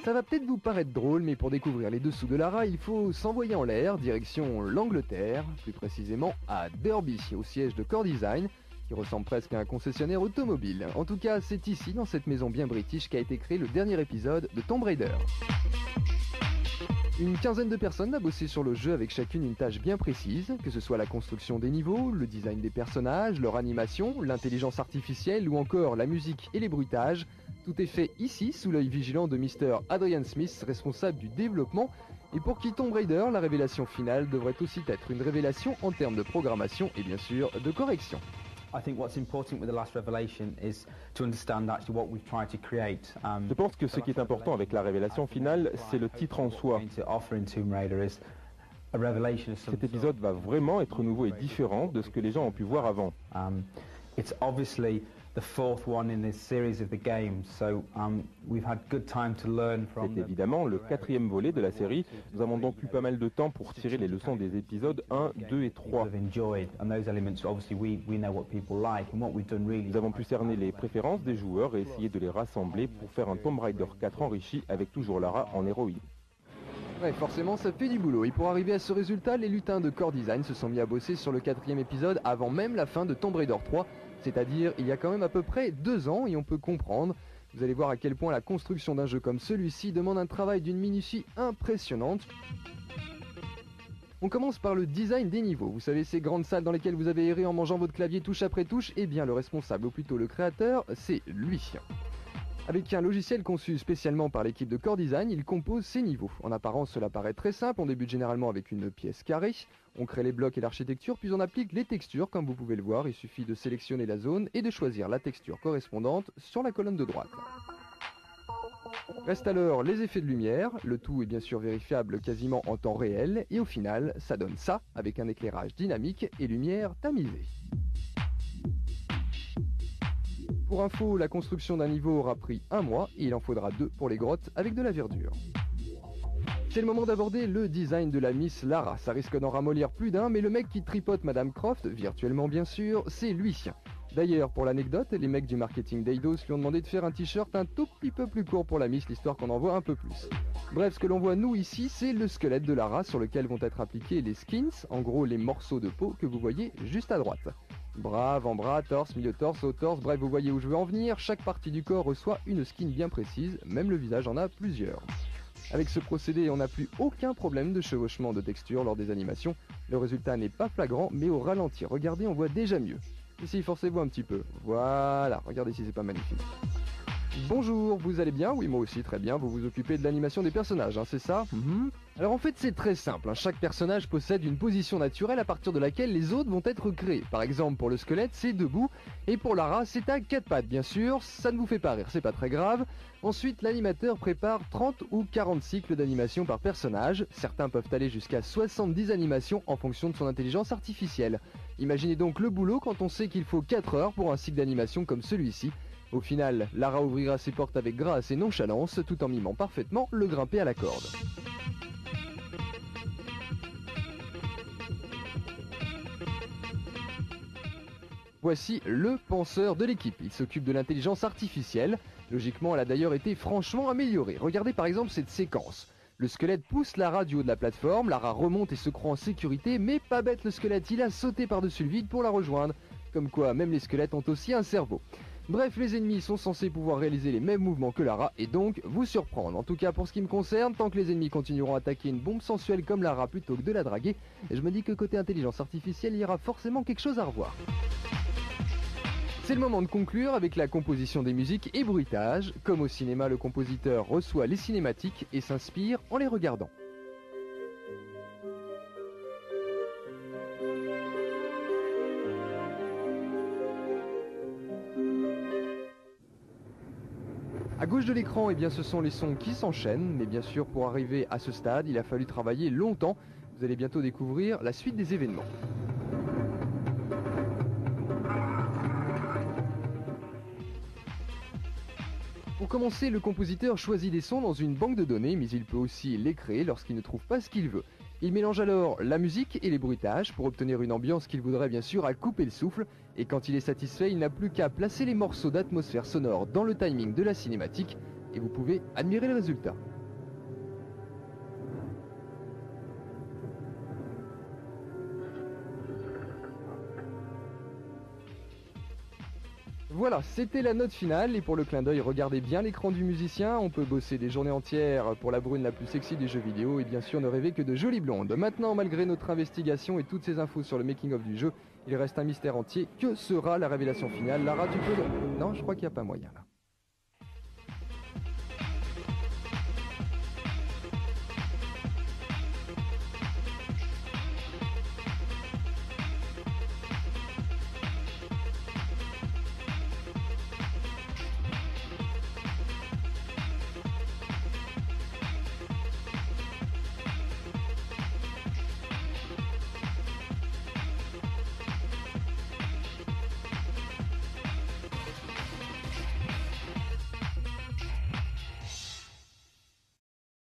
Ça va peut-être vous paraître drôle, mais pour découvrir les dessous de Lara, il faut s'envoyer en l'air, direction l'Angleterre, plus précisément à Derby, au siège de Core Design, qui ressemble presque à un concessionnaire automobile. En tout cas, c'est ici, dans cette maison bien british, qu'a été créé le dernier épisode de Tomb Raider. Une quinzaine de personnes a bossé sur le jeu avec chacune une tâche bien précise, que ce soit la construction des niveaux, le design des personnages, leur animation, l'intelligence artificielle ou encore la musique et les bruitages. Tout est fait ici, sous l'œil vigilant de Mr. Adrian Smith, responsable du développement, et pour qui Tomb Raider, la révélation finale devrait aussi être une révélation en termes de programmation et bien sûr de correction. Je pense que ce qui est important avec la révélation finale, c'est le titre en soi. Cet épisode va vraiment être nouveau et différent de ce que les gens ont pu voir avant. C'est évidemment le quatrième volet de la série. Nous avons donc eu pas mal de temps pour tirer les leçons des épisodes 1, 2 et 3. Nous avons pu cerner les préférences des joueurs et essayer de les rassembler pour faire un Tomb Raider 4 enrichi avec toujours Lara en héroïne. Ouais, forcément ça fait du boulot, et pour arriver à ce résultat, les lutins de Core Design se sont mis à bosser sur le quatrième épisode avant même la fin de Tomb Raider 3, c'est-à-dire il y a quand même à peu près 2 ans, et on peut comprendre. Vous allez voir à quel point la construction d'un jeu comme celui-ci demande un travail d'une minutie impressionnante. On commence par le design des niveaux. Vous savez, ces grandes salles dans lesquelles vous avez erré en mangeant votre clavier touche après touche, eh bien le responsable, ou plutôt le créateur, c'est lui. Avec un logiciel conçu spécialement par l'équipe de Core Design, il compose ces niveaux. En apparence, cela paraît très simple, on débute généralement avec une pièce carrée, on crée les blocs et l'architecture, puis on applique les textures, comme vous pouvez le voir, il suffit de sélectionner la zone et de choisir la texture correspondante sur la colonne de droite. Restent alors les effets de lumière, le tout est bien sûr vérifiable quasiment en temps réel, et au final, ça donne ça, avec un éclairage dynamique et lumière tamisée. Pour info, la construction d'un niveau aura pris 1 mois et il en faudra 2 pour les grottes avec de la verdure. C'est le moment d'aborder le design de la Miss Lara. Ça risque d'en ramollir plus d'un, mais le mec qui tripote Madame Croft, virtuellement bien sûr, c'est lui. D'ailleurs, pour l'anecdote, les mecs du marketing d'Eidos lui ont demandé de faire un t-shirt un tout petit peu plus court pour la Miss, l'histoire qu'on en voit un peu plus. Bref, ce que l'on voit nous ici, c'est le squelette de Lara sur lequel vont être appliqués les skins, en gros les morceaux de peau que vous voyez juste à droite. Bras, avant-bras, torse, milieu torse, haut torse, bref vous voyez où je veux en venir, chaque partie du corps reçoit une skin bien précise, même le visage en a plusieurs. Avec ce procédé, on n'a plus aucun problème de chevauchement de texture lors des animations, le résultat n'est pas flagrant, mais au ralenti, regardez, on voit déjà mieux. Ici, forcez-vous un petit peu, voilà, regardez si c'est pas magnifique. Bonjour, vous allez bien? Oui, moi aussi, très bien, vous vous occupez de l'animation des personnages, c'est ça? Alors en fait, c'est très simple, chaque personnage possède une position naturelle à partir de laquelle les autres vont être créés. Par exemple, pour le squelette, c'est debout, et pour Lara, c'est à 4 pattes, bien sûr, ça ne vous fait pas rire, c'est pas très grave. Ensuite, l'animateur prépare 30 ou 40 cycles d'animation par personnage, certains peuvent aller jusqu'à 70 animations en fonction de son intelligence artificielle. Imaginez donc le boulot quand on sait qu'il faut 4 heures pour un cycle d'animation comme celui-ci. Au final, Lara ouvrira ses portes avec grâce et nonchalance, tout en mimant parfaitement le grimper à la corde. Voici le penseur de l'équipe, il s'occupe de l'intelligence artificielle, logiquement elle a d'ailleurs été franchement améliorée. Regardez par exemple cette séquence. Le squelette pousse Lara du haut de la plateforme, Lara remonte et se croit en sécurité, mais pas bête le squelette, il a sauté par-dessus le vide pour la rejoindre. Comme quoi, même les squelettes ont aussi un cerveau. Bref, les ennemis sont censés pouvoir réaliser les mêmes mouvements que Lara et donc vous surprendre. En tout cas pour ce qui me concerne, tant que les ennemis continueront à attaquer une bombe sensuelle comme Lara plutôt que de la draguer, je me dis que côté intelligence artificielle, il y aura forcément quelque chose à revoir. C'est le moment de conclure avec la composition des musiques et bruitages. Comme au cinéma, le compositeur reçoit les cinématiques et s'inspire en les regardant. À gauche de l'écran, eh bien, ce sont les sons qui s'enchaînent, mais bien sûr pour arriver à ce stade, il a fallu travailler longtemps. Vous allez bientôt découvrir la suite des événements. Pour commencer, le compositeur choisit des sons dans une banque de données, mais il peut aussi les créer lorsqu'il ne trouve pas ce qu'il veut. Il mélange alors la musique et les bruitages pour obtenir une ambiance qu'il voudrait bien sûr à couper le souffle, et quand il est satisfait, il n'a plus qu'à placer les morceaux d'atmosphère sonore dans le timing de la cinématique, et vous pouvez admirer le résultat. Voilà, c'était la note finale, et pour le clin d'œil, regardez bien l'écran du musicien, on peut bosser des journées entières pour la brune la plus sexy des jeux vidéo, et bien sûr ne rêver que de jolies blondes. Maintenant, malgré notre investigation et toutes ces infos sur le making-of du jeu, il reste un mystère entier. Que sera la révélation finale? Lara, tu peux... Non, je crois qu'il n'y a pas moyen là.